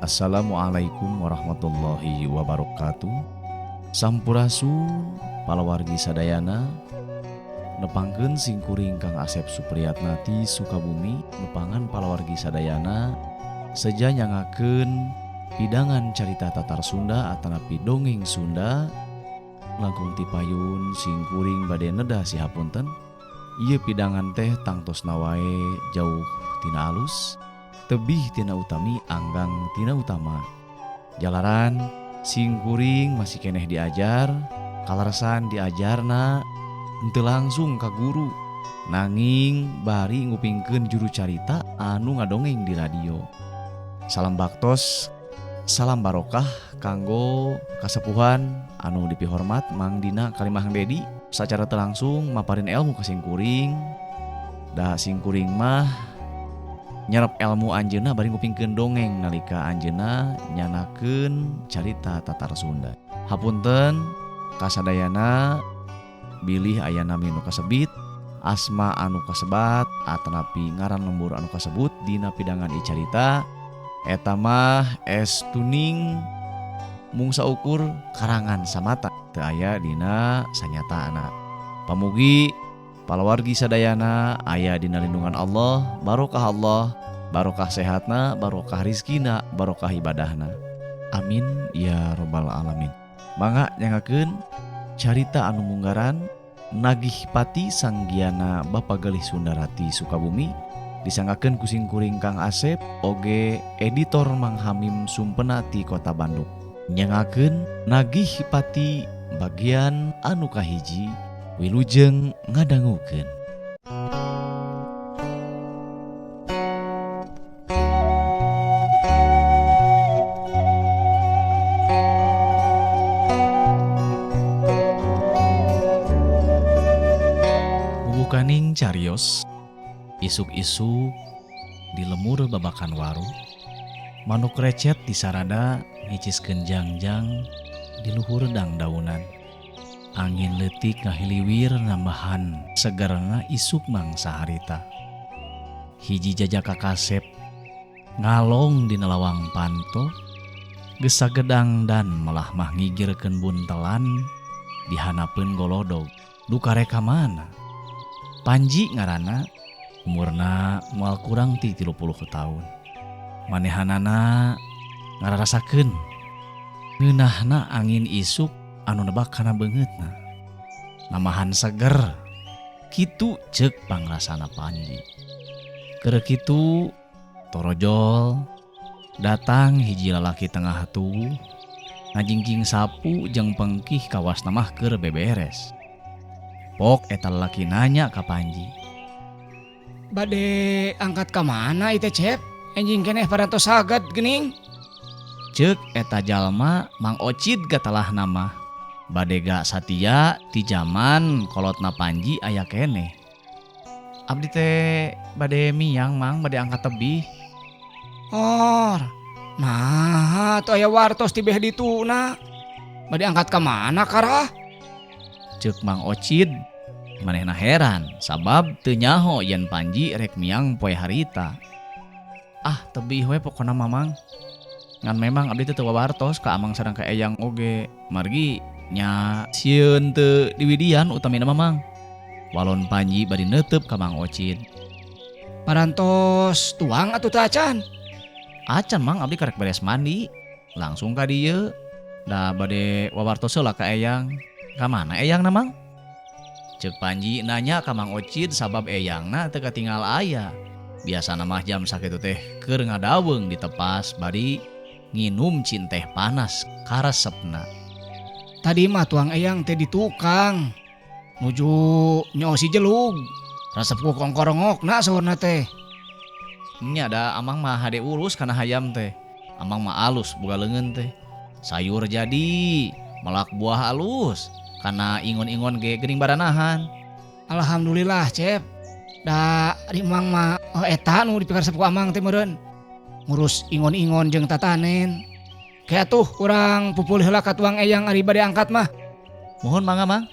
Assalamualaikum warahmatullahi wabarakatuh. Sampurasun palawargi sadayana nepangkeun singkuring Kang Asep Supriyatnati Sukabumi nepangan palawargi sadayana seja nyangakeun pidangan carita Tatar Sunda atanapi dongeng Sunda langkung tipayun singkuring bade nedah sihapunten. Ieu pidangan teh tangtosna wae jauh tina alus tebih tina utami anggang tina utama. Jalaran singkuring masih keneh diajar, kalarsan diajarna henteu langsung ka guru, nanging bari ngupingkeun juru carita anu ngadongeng di radio. Salam baktos, salam barokah kanggo kasepuhan anu dipihormat Mang Dina Kalimahang Dedi sacara teu langsung maparin ilmu ka singkuring. Da singkuring mah nyerap ilmu anjeunna bari ngupingkeun dongeng nalika anjeunna nyanakeun carita Tatar Sunda. Hapunten kasadayana bilih aya nami nu kasebit, asma anu kasebat atanapi ngaran lembur anu kasebut dina pidangan ieu carita eta mah es tuning mung saukur karangan samata teu aya dina sanyataana. Pamugi palawargi sadayana aya dina lindungan Allah, barokah sehatna, barokah rizkina, barokah ibadahna. Amin ya robbal alamin. Mangga nyangakeun carita anu munggaran Nagih Pati Sanggiana Bapa Galih Sundarati Sukabumi disanggakeun ku singkuring Kang Asep oge editor Mang Hamim Sumpena ti Kota Bandung. Nyangakeun Nagih Pati bagian anu kahiji. Wilujeng ngadangukeun. Bubukaning carios, isuk-isuk di lemur babakan waru, manuk recet di sarada ngiciskeun jangjang di luhur dangdaunan. Angin leutik ngahiliwir nambahan segerna isuk mangsa harita. Hiji jajak kakasep ngalong dina lawang panto geus sagedang dan melah mah ngigirkeun buntelan dihanapeun golodog. Duka reka mana? Panji ngaranna, umurna moal kurang ti 30 taun. Manehanana ngararasakeun ngeunahna angin isuk anu nebak kana beungeutna. Namahan seger kitu ceuk pangrasana Panji. Keur kitu torojol datang hiji lalaki tengah tubuh ngajingking sapu jeung pengkih kawasna mah keur beberes. Pok eta lalaki nanya ka Panji, "Bade angkat ka mana ieu teh, Cep? Enjing keneh parantos saged geuning." Ceuk eta jalma Mang Ocid gatalah nama. Bade gak satia ti zaman kolotna Panji aya keneh. Abdi teh bade miang Mang, bade angkat tebih. "Or, nah atuh aya wartos ti beh dituna. Bade angkat ka mana karah?" Ceuk Mang Ocid, manehna heran sabab teu nyaho yen Panji rek miang poe harita. "Ah tebih we pokona Mamang. Ngan memang abdi teu wawartos ka amang sareng ka eyang oge. Margi nya sieun teu diwidian utamina Mamang." Walon Panji bari neuteup ka Mang Ocid. "Parantos tuang atuh teh acan." "Acan Mang, abdi karek beres mandi. Langsung ka dieu. Da bade wawartos heula ka eyang." "Ka mana eyangna Mang?" Ceuk Panji nanya ka Mang Ocid sabab eyangna teu katinggal aya. Biasana mah jam sakitu teh keur ngadaweung di tepas bari nginum cin teh panas karesepna. "Tadi mah tuang eyang teh di tukang. Nuju nyosi jelug. Resep ku kongkorongokna saurna teh." "Nya da amang mah hade urus kana hayam teh. Amang mah alus boga leungeun teh. Sayur jadi, melak buah alus, kana ingon-ingon ge geuning baranahan." "Alhamdulillah, Cep. Da ari Mang mah eta nu dipikaresep ku Amang teh meureun. Ngurus ingon-ingon jeung tatanen. Kayak tuh urang pupul heula ka tuang eyang ari bade angkat mah." "Mohon mangga Mang."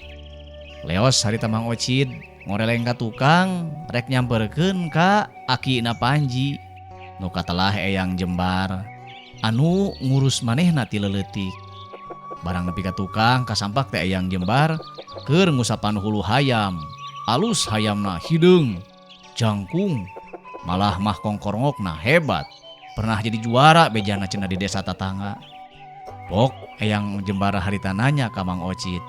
Leos harita Mang Ocid ngoreleng ka tukang rek nyamperkeun ka akina Panji nu katelah eyang jembar. anu ngurus manehna ti leuletik. Barang nepi ka tukang kasampak teh Eyang Jembar keur ngusapan hulu hayam. Alus hayamna hideung, jangkung, malah mah kongkorngokna hebat. Pernah jadi juara bejana cenah di desa tatangga. Pok Eyang Jembar harita nanya ka Mang Ocit.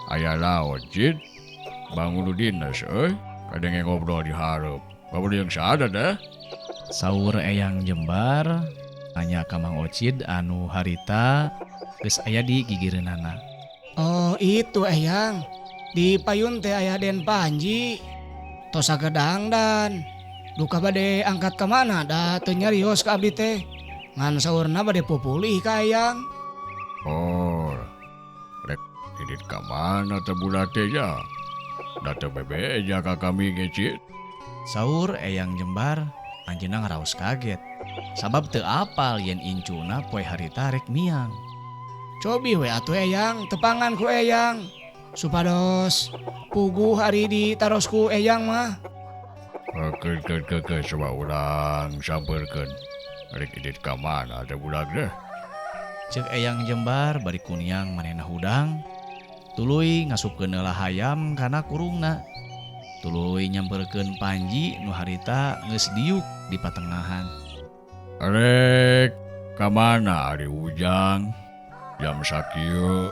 Aya naon, Cid? Bangun dinas, kadang ngobrol di hareup. Bapak yang sada dah. Saur Eyang Jembar nanya ka Mang Ocit anu harita geus aya di gigireunana. Oh itu Eyang, di payun teh aya Den Panji. Tos sagedang dan duka bade angkat ke mana da teu nyarios ka abdi teh. Ngan saurna bade pupulih ka Eyang. Oh, rek didit ka mana teh budak teh ya? Da teu bebeja ka kami ge, Cid. Saur Eyang Jembar anjeunna ngaraos kaget. Sabab teu apal yen incuna poe harita rek miang. Cobi we atuh Eyang, tepangan ku Eyang. Supados puguh hari ditarosku Eyang mah. Ke coba urang sampeurkeun. Rek didit ka mana teh budak teh? Ceuk Eyang Jembar bari kuniang manehna hudang. Tuluy ngasupkeun heula hayam kana kurungna. Tuluy nyamperkeun Panji nu harita geus diuk di patengahan. Rek ka mana ari Ujang? Jam sakieu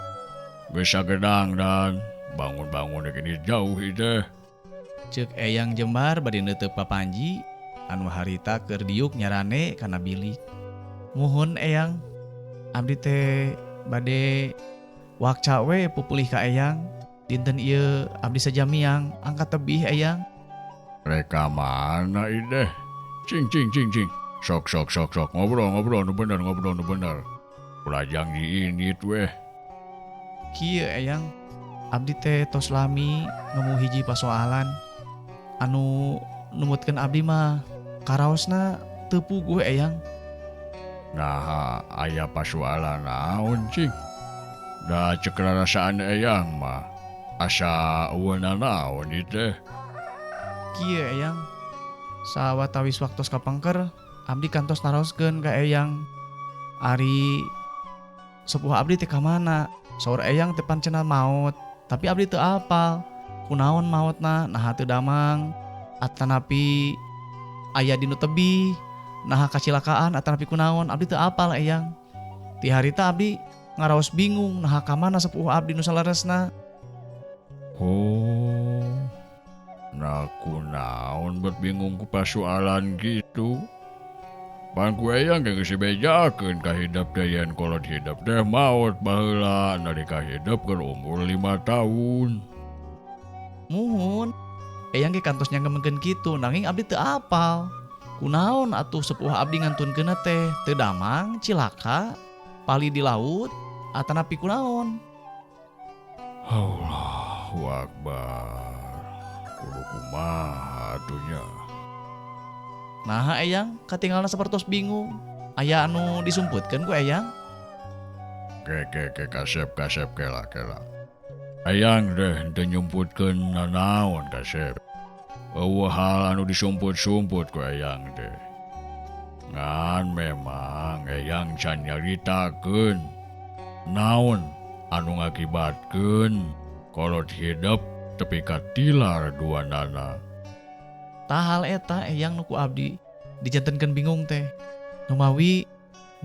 geus sagedang dan bangun-bangun rek ini jauh teh. Ceuk Eyang Jembar bari neuteup ka Panji anu harita keur diuk nyarane kana bilik. Muhun Eyang, abdi teh bade wakca we pupulih ka Eyang. Dinten ieu abdi sajamiang angkat tebih Eyang. Rek ka mana ideh? Cing. Sok ngobrol nu bener. Ulajang diinit weh. Kieu Eyang, abdi teh tos lami ngemu hiji pasoalan. Anu numutkeun abdi mah karaosna teu puguh Eyang. Nah, aya pasoalan naon, Cing? Da cek rasaan Eyang mah asa eueuna naon ieu teh? Kieu Eyang, sawatawis waktos kapangker abdi kantos naraoskeun ka Eyang. Ari sepuh abdi teh ka mana? Saur Eyang teh pancenna maot, tapi abdi teu apal. Kunaon maotna? Naha teu damang, atanapi aya dinu tebih, naha kacilakaan atanapi kunaon abdi teu apal Eyang. Ti harita abdi ngaraos bingung naha ka mana sepuh abdi nu salaresna. Oh, nah kunaon bet bingung ku pasoalan gitu. Pan ku Eyang geus dibejakeun ka hidep teh yen kolot hidep teh maot baheula nalika hidep keur umur 5 tahun. Muhun, Eyang ge kantos nyanggemekeun kitu nanging abdi teu apal. Kunaon atuh sepuh abdi ngantunkeunna teh teu damang, cilaka, pali di laut, atanapi kunaon? Allahu Akbar. Kudu kumaha atunya? Nah Eyang, katinggalna sapertos bingung. Aya anu disumputkeun ku Eyang? Ke kasep kela. Eyang deh teu nyumputkeun nanaon kasep. Eueuh hal anu disumput-sumput ku Eyang teh. Ngan memang Eyang can nyaritakeun naon anu ngakibatkeun kolot hidep tepi ka tilar duanana. Tahal eta Eyang nu ku abdi dijantenkeun bingung teh. Numawi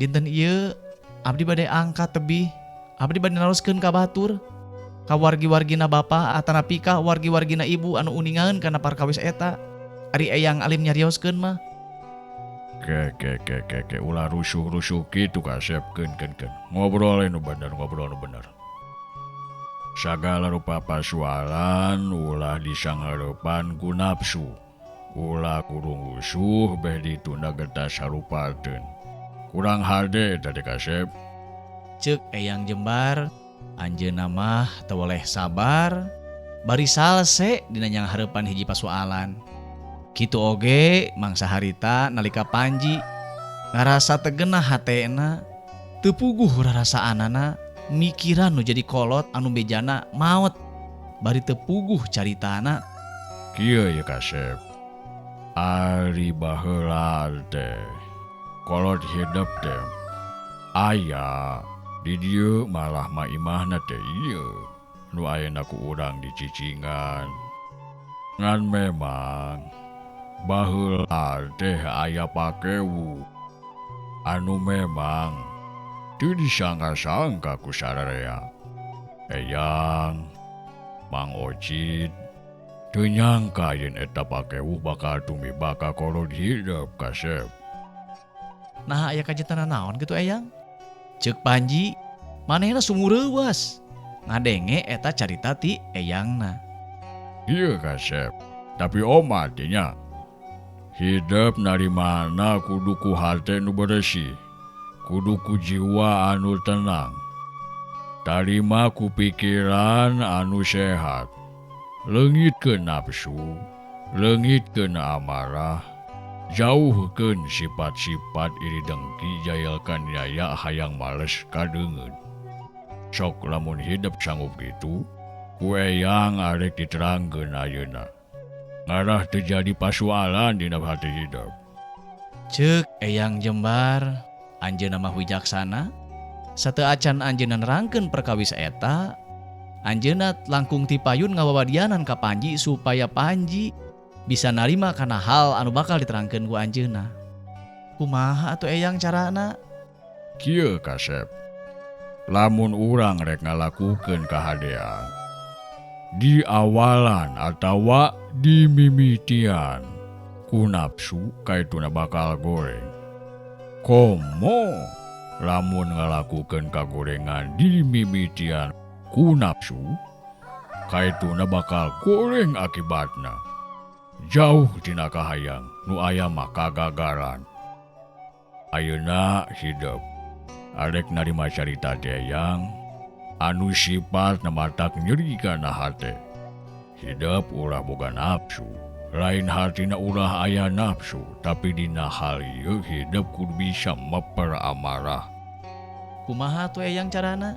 dinten ieu abdi bade angkat tebih. Abdi bade naroskeun ka batur. Ka wargi-wargina bapa atanapi ka wargi-wargina ibu anu uningaeun kana parkawis eta. Ari Eyang alim nyarioskeun mah. Ke ulah rusuh kitu kasep keun. Ngobrol nu bener. Sagala rupa pasoalan ulah disanghareupan ku nafsu. Ulah kurung usuh beh ditunda getas harupateun. Kurang hade tadi kasep. Ceuk Eyang Jembar, anjeunna mah teu boleh sabar bari salse dina nyang hareupan hiji pasoalan. Kitu oge mangsa harita nalika Panji ngarasa tegenah hatena, teu puguh rarasaanana mikiran nu jadi kolot anu bejana maot bari teu puguh caritana. Kieu ya kasep. Ari baheula teh kolot hidep teh Aya di dieu malah mah imahna teh ieu nu ayeuna ku urang di Cicingan. Ngan memang baheula teh aya pakewu anu memang teu disangka-sangka ku sararea. Eyang, Mang Ocit, teu nyangka yen eta pakewu bakal tumiba ka kolot hidup kasep. Nah aya kajetan naon gitu Eyang? Ceuk Panji, manehna sumureuwas ngadenge eta carita ti Eyangna. Iya kasep, tapi omat nya. Hidup dari mana kudu ku hate nu bersih, kudu ku jiwa anu tenang. Tarima ku pikiran anu sehat, leungitkeun nafsu, leungitkeun amarah, jauhkeun sifat-sifat iri dengki jaelkan yaya hayang males kadeungeun. Sok lamun hidup sanggup gitu, ku Eyang arek diterangkeun ayeuna. Ngarah terjadi pasualan dina hati hidup. Ceuk Eyang Jembar, anjeunna mah wijaksana. Sateu acan anjeunna nerangkeun perkawis eta, anjeunna langkung ti payun ngawawadianan ka Panji supaya Panji bisa narima kana hal anu bakal diterangkeun ku anjeunna. Kumaha atuh Eyang carana? Kieu kasep, lamun urang rek ngalakukeun kahadean, di awalan atawa di mimitian, ku nafsu kaituna bakal goreng. Komo lamun ngalakukeun kagorengan di mimitian ku nafsu, kaituna bakal goreng akibatna. Jauh tina kahayang nu aya mah kagagaran. Ayeuna hidup arek narima carita Eyang anu sifat namatak nyeri kana hate. Hidup ulah boga nafsu, lain hartina ulah aya nafsu, tapi dina hal ieu hidup kudu bisa meper amarah. Kumaha tuh Eyang carana?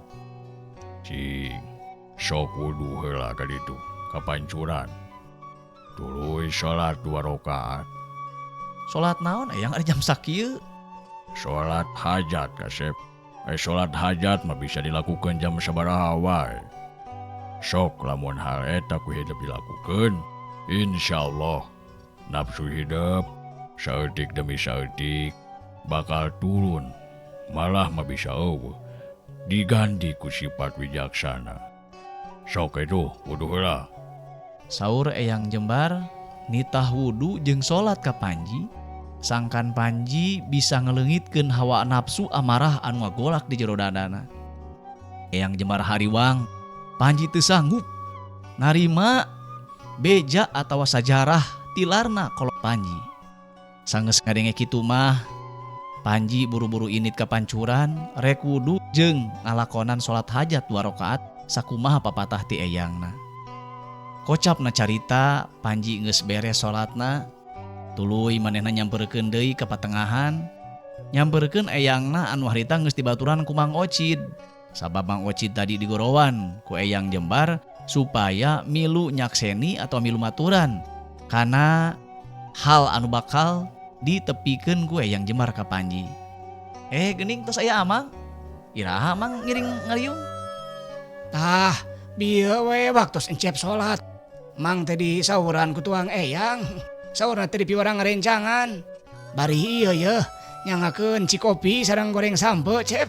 Cing, sok wudu heula ka ditu, ka pancuran. Tuluy salat 2 rakaat. Salat naon Eyang ada jam sakieu? Salat hajat kasep. Salat hajat mah bisa dilakukan jam sabaraha wae. Sok lamun hal eta ku hidup dilakukeun, insyaallah nafsu hidup saeutik demi saeutik bakal turun, malah mah bisa eueuh diganti ku sifat wijaksana. Sok itu wudu heula. Saur Eyang Jembar, nitah wudu jeung salat ka Panji, sangkan Panji bisa ngeleungitkeun hawa nafsu amarah anu ngagolak di jero dadana. Eyang Jembar hariwang, Panji teu sanggup narima beja atawa sajarah tilarna kolot Panji. Sanggeus ngadenge kitu mah, Panji buru-buru init ka pancuran, rek wudu jeung ngalakonan salat hajat 2 rakaat sakumaha papatah ti Eyangna. Kocapna carita Panji geus beres salatna, tuluy manehna nyamperkeun deui ka patengahan, nyamperkeun Eyangna anu harita geus dibaturan ku Mang Ocid. Sabab Mang Ocid tadi digorowan ku Eyang Jembar supaya milu nyakseni atau milu maturan kana hal anu bakal ditepikeun ku Eyang Jembar ka Panji. Geuning tos aya Amang? Iraha Mang ngiring ngariung? Tah, bieu we waktos encep salat. Mang tadi sauran ku tuang Eyang. Saurna tadi piwarang ngarencangan. Bari ieu yeuh nyangakeun cikopi sareng goreng sampe, Cep.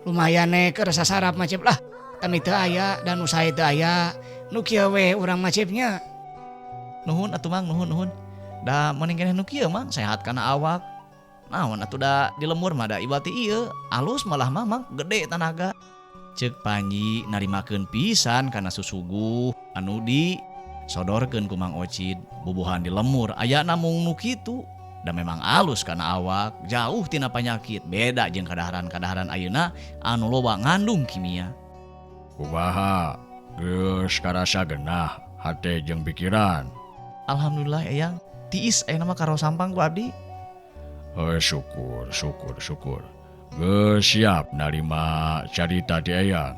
Lumayan keur sasarap mah Cep lah. Tami teu aya dan usaha teu aya. Nu kieu we urang mah Cepnya. Nuhun atuh Mang, nuhun. Da mending keneh nu kieu Mang, sehat kana awak. Naon atuh da di lemur mah da ibati ieu, alus malah mah Mang gede tanaga. Ceuk Panji narimakeun pisan kana susuguh anu di sodorkeun ku Mang Ocid. Bubuhan di lemur aya namung nu kitu. Da memang alus kana awak, jauh tina panyakit, beda jeung kadaharan-kadaharan ayeuna anu loba ngandung kimia. Kumaha geus karasa genah hate jeung pikiran. Alhamdulillah Eyang, tiis ayeuna mah karo sampang ku abdi. Syukur. Geus siap narima carita ti Eyang.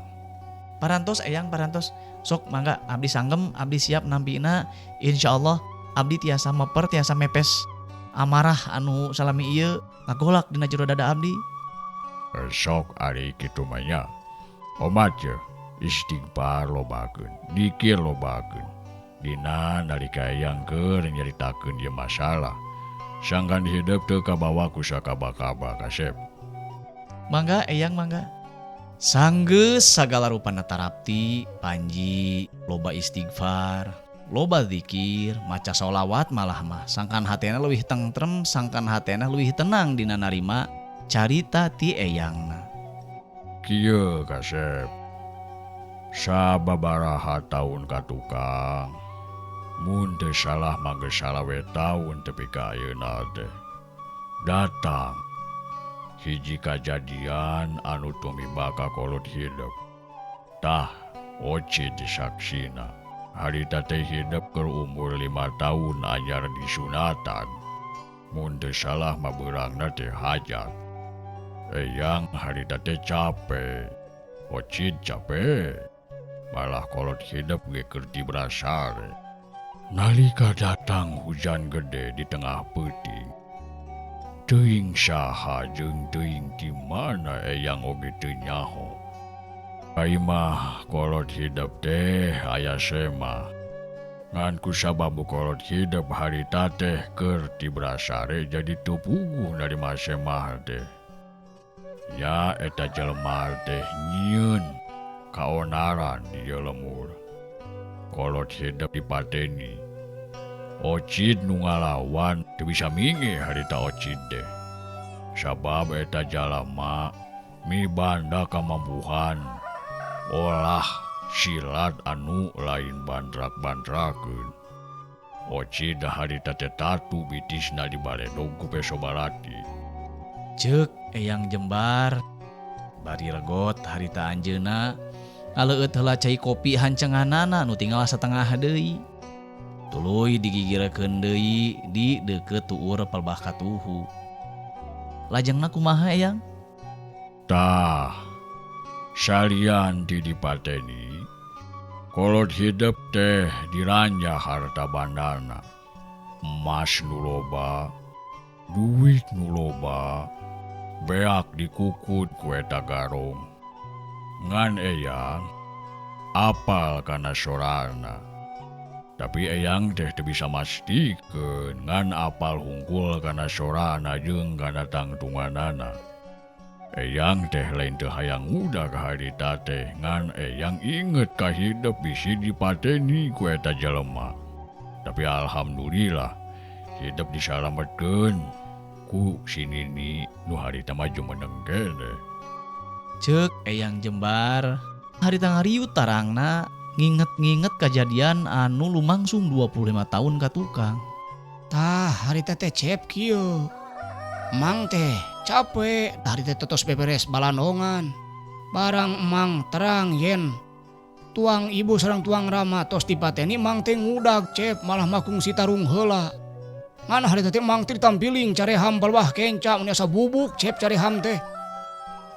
Parantos Eyang, parantos. Sok mangga abdi sanggem, abdi siap nampina. Insyaallah abdi tiasa meper, tiasa mepes amarah anu salami ieu ngagolak dina jero dada abdi. Sok ari kitu mah nya. Omat je istighfar lobakeun, dikir lobakeun. Dina nalika eyang keur nyaritakeun ieu masalah. Sangkan hidup teu kabawa ku sakaba-kaba Kasep. Mangga eyang mangga. Sanggeus sagala rupana tarapti, panji, loba istighfar, loba zikir, maca sholawat malah mah. Sangkan hatena leuwih tentrem, sangkan hatena leuwih tenang dina narima carita ti eyangna. Kieu Kasep. Sababaraha taun ka tukang. Mun teu salah mangga salawe taun tepi ka ayeuna teh. Datang hiji kajadian anu tumiba ka kolot hidup. Tah, oci disaksina. Harita teh hidup keur umur 5 tahun anyar disunatan. Mun teu salah mah beurangna teh hajat. Eyang harita teh capek. Ocid capek. Malah kolot hidup ge keur tibrasare. Nalika datang hujan gede di tengah peuting. Teuing saha jeung teuing di mana eyang oge teu nyaho. Ai mah kolot hidup teh aya sema. Ngan kusabab kolot hidup harita teh keur tibrasare jadi teu puguh narima semah teh. Ya eta jelema teh nyieun kaonaran di lemur. Kolot hidup dipateni. Ocid nu ngalawan teu bisa mingi harita ocid teh. Sabab eta jalema mibanda kamampuhan olah silat anu lain bandrak-bandrakeun. Ocid harita teh tatu bitisna dibaledog ku Pesobalati. Ceuk eyang Jembar bari regot harita anjeunna ngaleueut heula cai kopi hancenganana nu tinggal satengah deui. Tuluy digigirekeun deui di deukeut tuur Pelbah Katuhu. Lajengna kumaha eyang? Tah, salian di dipateni, kolot hidup teh diranja harta bandana. Emas nu loba, duit nu loba, beak dikukut ku eta garong. Ngan eyang, apal kana sorana. Tapi eyang teh teu bisa mastikeun ngan apal hungkul kana sorana jeung kana tangtunganana. Eyang teh lain teu hayang ngudag ka harita teh ngan eyang inget ka hidup bisi dipateni ku eta jelema. Tapi alhamdulillah hidup disalametkeun ku si Nini nu harita maju meneng kene. Ceuk eyang Jembar harita ngariut tarangna nginget-nginget kejadian anu lumangsung 25 tahun ka tukang. Tah harita teh cep kieu. Emang teh capek harita tos beberes balandongan. Barang emang terang yen tuang ibu sareng tuang rama tos dipateni emang teh ngudag cep malah makung si tarung heula. Ngan harita teh emang teh ditampiling careham Pelbah kenca mun asa bubuk cep careham teh.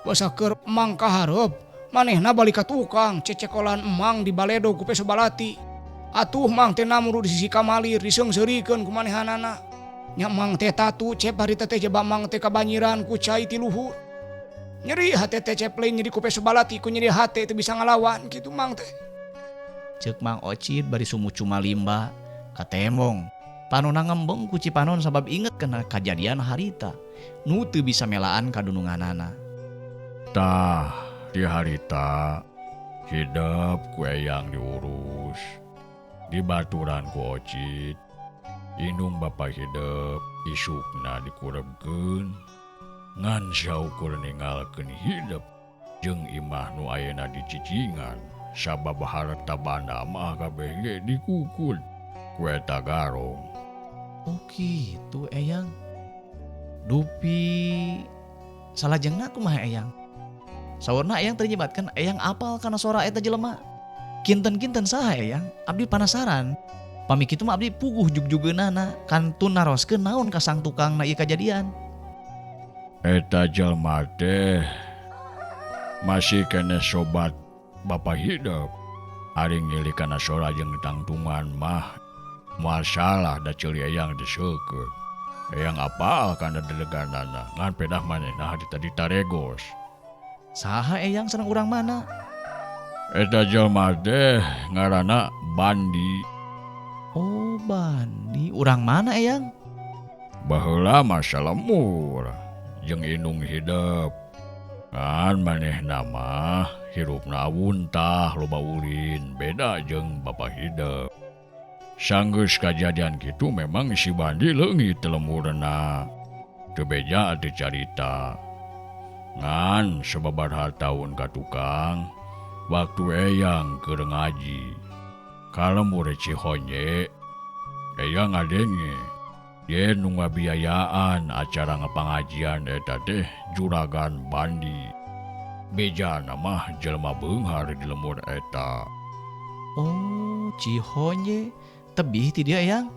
Basa keur emang kahareup manehna balik ka tukang cecekolan emang di baledo ku Pesobalati. Atuh mang teh namuru di sisi kamalir diseungseurikeun ku manehanana. Nya mang teh tatu cep harita teh jeba mang teh kabanyiran ku cai ti luhur. Nyeri hate teh cep lain nyeri ku Pesobalati ku nyeri hate teu bisa ngalawan kitu mang teh. Ceuk Mang Ocid bari sumucu malimba katembong. Panonna ngembong ku Cipanon sabab inget kena kejadian harita nu teu bisa melaan kadununganana. Tah, di harita hidup ku eyang diurus. Dibaturan ku Ocid. Indung bapa hidup isukna dikurebkeun. Ngan syaukur ningalkeun hidup jeung imah nu ayeuna dicicingan. Sabab harta banda mah kabeh ge dikukut ku eta garong. Oh gitu eyang. Dupi salajengna kumaha eyang? Saurna eyang ternyebatkan eyang apal kana sora eta jelema. Kinten-kinten saha eyang? Abdi penasaran. Pami kitu mah abdi puguh jug-jugeunana kantun naroskeun naon ka sang tukangna ieu kajadian. Eta jelema teh masih kene sobat bapa hidup. Ari ngilih kana sora jeung tangtungan mah masalah da ceuli eyang diseukeun. Eyang apal kana dedeganana ngan pedah manehna harita ditaregos. Saha eyang sareng urang mana? Eta jelema teh ngaranna Bandi. Oh Bandi, urang mana eyang? Baheula masa lemur jeung indung hidup. Kan manehna mah hirupna wuntah loba ulin, beda jeung bapa hidup. Sanggeus kajadian kitu memang si Bandi leungit lemurna. Teu beja teu carita. Ngan sababaraha taun ka tukang, waktu eyang keur ngaji. Kalemur Cihonye, eyang ngadenge, yen nu ngabiayaan acara ngapangajian eta teh juragan Bandi. Bejana mah jelema beunghar di lemur eta. Oh Cihonye, tebih ti dia eyang?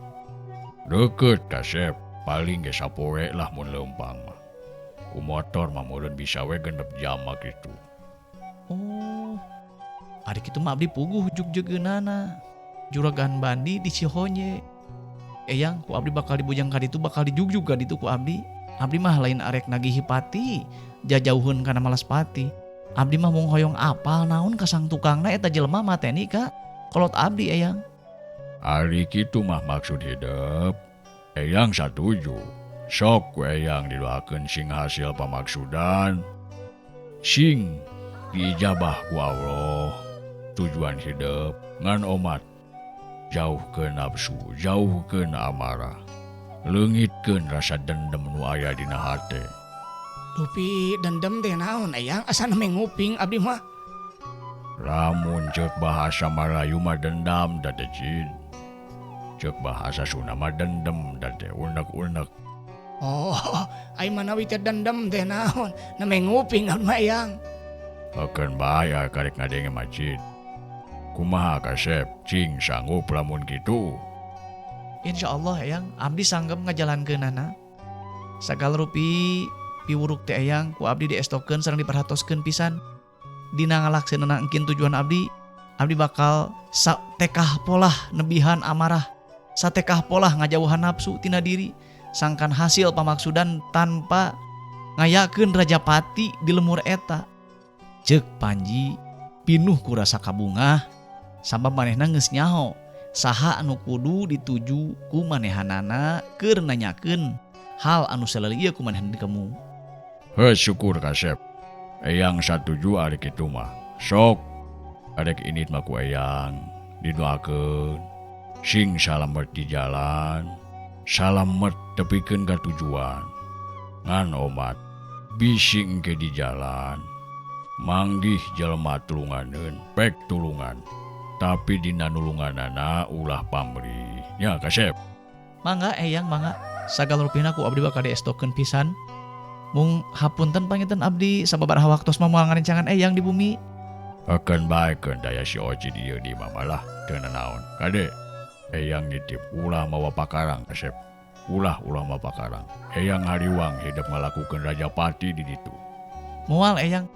Deket kasep, paling ge sapoe lah mun leumpang mah. Ku motor mah meureun bisa we genep jam kitu. Oh, adik itu mah abdi puguh jug-jugeunana. Juragan Bandi di Cihonye. Eyang, ku abdi bakal dibujang ka ditu, bakal dijugjug ka ditu ku abdi. Abdi mah lain arek nagihi pati, jajauheun kana Malaspati. Abdi mah mung hoyong apal naon ka sang tukangna eta jelema mateni ka kolot abdi eyang. Ari kitu mah maksud hidup. Eyang satuju. Sok ku eyang didoakeun sing hasil pamaksudan. Sing diijabah ku Allah. Tujuan hidup ngan omat. Jauhkeun nafsu, jauhkeun amarah. Leungitkeun rasa dendam nu aya dina hate. Dupi dendam teh naon eyang asa neme nguping abdi mah. Lamun ceuk bahasa Melayu mah dendam da teh cid. Ceuk bahasa Sunda mah dendam da teh unek-unek. Oh, ai manawi teh dendam teh naon neme nguping abdi mah eyang. Akeun bae karek ngadenge mah cid. Kumaha kasep cing sanggup lamun kitu. Insyaallah eyang, abdi sanggep ngajalankeunana. Sagal rupi piwuruk teh eyang ku abdi diestokeun sareng diperhatoskeun pisan. Dina ngalaksanana engkin tujuan abdi bakal satekah polah nebihan amarah, satekah polah ngajauhan nafsu tina diri, sangkan hasil pamaksudan tanpa ngayakeun Rajapati di lemur eta. Ceuk Panji pinuh ku rasa kabungah, sabab manehna geus nyaho saha anu kudu dituju ku manehanana keur nanyakeun hal anu saleuyeuk ku manehna dikemu. Heuh syukur kasep. Eyang satuju ari kitu mah. Sok arek init mah ku eyang didoakeun sing salamet di jalan, salamet tepikeun ka tujuan. Ngan omat bising ke di jalan. Manggih jelema tulunganeun, pek tulungan. Tapi dina nulunganana ulah pamrih. Nya kasep. Mangga eyang mangga, sagal rupina ku abdi bakal diestokeun pisan. Mung hapunten panginten abdi sababaraha waktos mah moal ngarencangan eyang di bumi. Akan baikeun daya si Oji dieu di mamalah teu nanaon. Kade eyang nitip ulah mawa pakarang kasep. Ulah mawa pakarang. Eyang hariwang hidup ngalakukeun Rajapati di ditu. Moal eyang,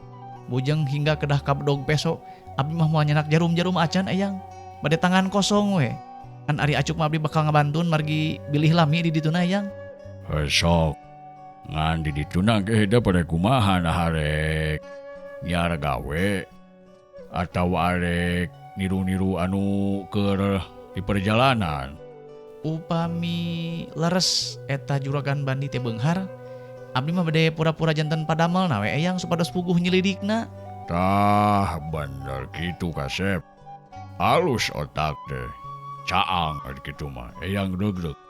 bujeng hingga kedah kabdog peso, abdi mah moal nyenak jarum-jarum acan eyang. Bade tangan kosong we. Kan ari acuk mah abdi bakal ngabantuan margi bilih lami di dituna eyang. Sok ngan di dituna ge hidup pada kumaha nah arek nyar gawe atau arek niru-niru anu keur di perjalanan. Upami Leres eta juragan Bandi teh beunghar, abdi mah bade pura-pura janten padamel na we eyang supados puguh nyelidikna. Tah bener gitu kasep. Alus otak teh. Caang kitu mah eyang regreg.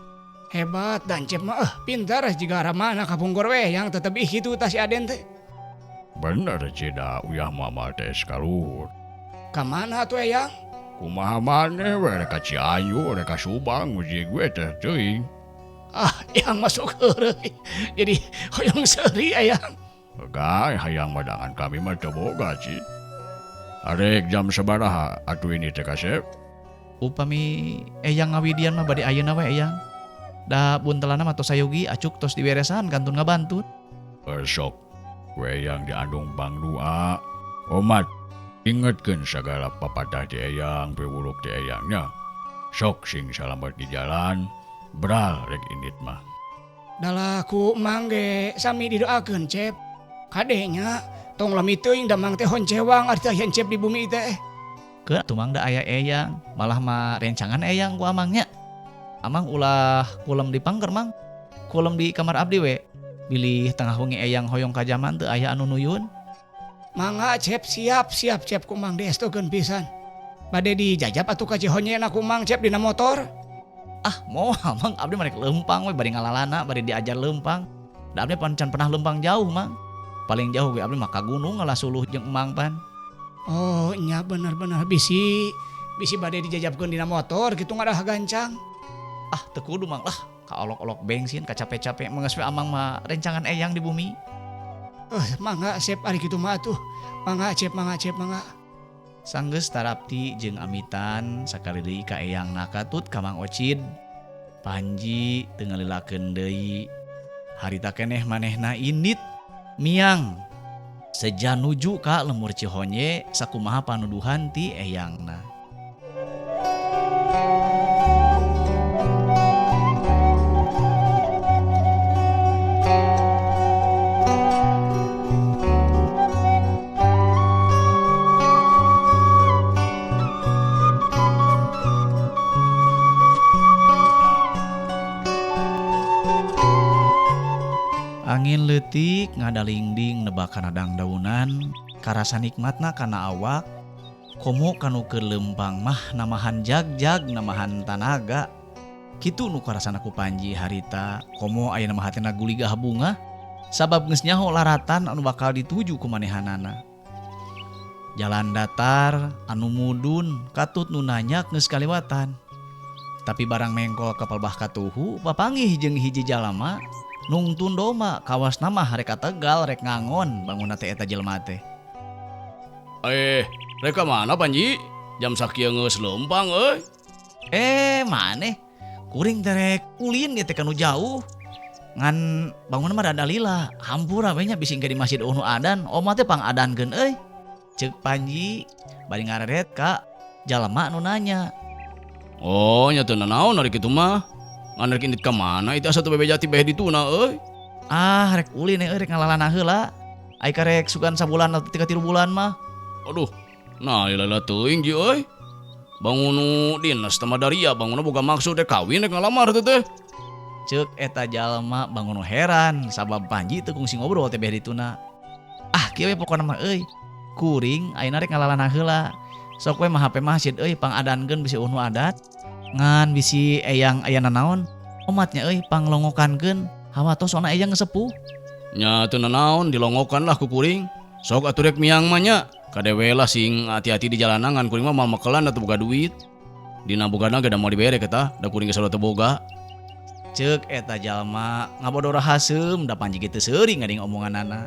Hebat dan cep mah pintar jiga ramana kapungkur we yang tetep kitu tah si Aden teh. Bener cida uyah mama teh kaluhur. Ka mana atuh eyang? Kumaha maneh we rek ka Ciayu rek ka Subang uji gue teh teuing. Ah, yang masuk heureuy. Jadi hoyong seuri eyang. Gak hayang madangan kami mah teu boga ci. Arek jam sabaraha atuh ini teh kasep? Upami eyang ngawidian mah bade ayeuna we eyang. Da buntelana mah tos sayogi acuk tos diberesan kantun ngabantun. Sok we yang diandung Bang Dua. Omat ingetkeun sagala papadah ti eyang piwuruk ti eyangnya. Sok sing salamet di jalan beral rek indit mah. Dalaku mangge sami didoakeun cep. Kadenya Tong lami teuing damang teh honcewang arti hencep di bumi teh. Ke tumang da aya eyang, malah mah rencangan eyang ku amangnya. Amang ulah kulem di pangker mang. Kulem di kamar abdi we. Bilih tengah wengi eyang hoyong ka jaman teu aya anu nuyun. Mangga Cep siap Cep ku mang diestokeun pisan. Bade dijajab atuh ka Cihonyen aku mang Cep dina motor. Ah moal mang abdi mah rek leumpang we bari ngalalana bari diajar leumpang. Da abdi pan can pernah leumpang jauh mang. Paling jauh we abdi mah ka gunung ngalah suluh jeung emang pan. Oh nya bener-bener bisi bade dijajabkeun dina motor gitu ngadah gancang. Ah teu kudu mang lah ka olok-olok bensin ka capek-capek mengeus we amang mah rencangan eyang di bumi. Mangga Cep ari kitu mah atuh. Mangga Cep. Sanggeus Tarapti jeung Amitan sakali deui ka eyang nakatut ka Mang Ocid. Panji teu ngalilakeun deui. Harita keneh manehna indit miang sejan nuju ka lemur Cihonye sakumaha panuduhan ti eyangna. Angin leutik ngadalingding nebakan adang daunan, karasa nikmatna kana awak, komo kanu keur leumpang mah namahan jagjag namahan tanaga. Kitu nu karasana ku Panji harita, komo aya nama hatena guligah bunga, sabab geus nyaho laratan anu bakal dituju ku manehanana. Jalan datar anu mudun katut nu nanyak geus kaliwatan. Tapi barang mengkol kapal bah katuhu papanggih jeung hiji jalama nungtun doma kawas nama rek Tegal rek ngangon bangunna teh eta jelema teh. Reka mana Panji? Jam sakieu geus leumpang euy. Maneh kuring teh rek ulin ieu teh kanu jauh. Ngan bangunna mah rada lila, hampura we nya bising ke di masjid nu adan, oma teh pangadankeun euy. Ceuk Panji bari ngaredet ka jalema nu nanya. Oh nya teu nanaon ari kitu mah. Ngan rek indit ka mana itu asa teu bebe jati beh dituna euy. Rek ulin rek ngalalana heula. Ai karek sugan sabulan atau 3 bulan mah. Aduh, nah ilah teuing ji euy. Bangun nu dinas teh Madaria bangunna boga maksud rek kawin rek ngalamar teh teh. Ceuk eta jalma bangun heran sabab Panji teu kungsi ngobrol teh beh dituna. Kieu we pokona mah euy. Kuring ayeuna rek ngalalana heula. Sok we mah hape masjid euy pangadankeun bisi nu adat. Ngan bisi eyang aya nanaon omatnya euy panglongokankeun hawatosona eyang sepuh. Nya teu nanaon dilongokan lah ku kuring. Sok atuh rek miang mah nya. Kadewe lah sing hati-hati di jalanan ngan kuring mah mal makelan atuh boga duit. Dina bogana ge da mau dibere eta, da kuring ge sarua teu boga. Ceuk eta jalma ngabodor haseum da Panji kitu seuring ngading omonganana.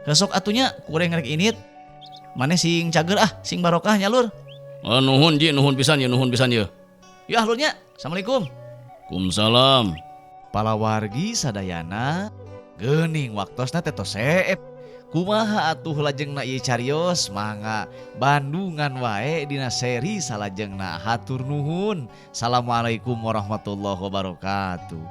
Sok atunya kuring rek init. Maneh sing cager sing barokah nya lur. Nuhun ji, nuhun pisan ye. Ya lurnya. Assalamualaikum. Waalaikumsalam. Palawargi sadayana geuning waktosna teh tos seep. Kumaha atuh lajengna ieu carios mangga Bandungan wae dina seri salajengna. Hatur nuhun. Assalamualaikum warahmatullahi wabarakatuh.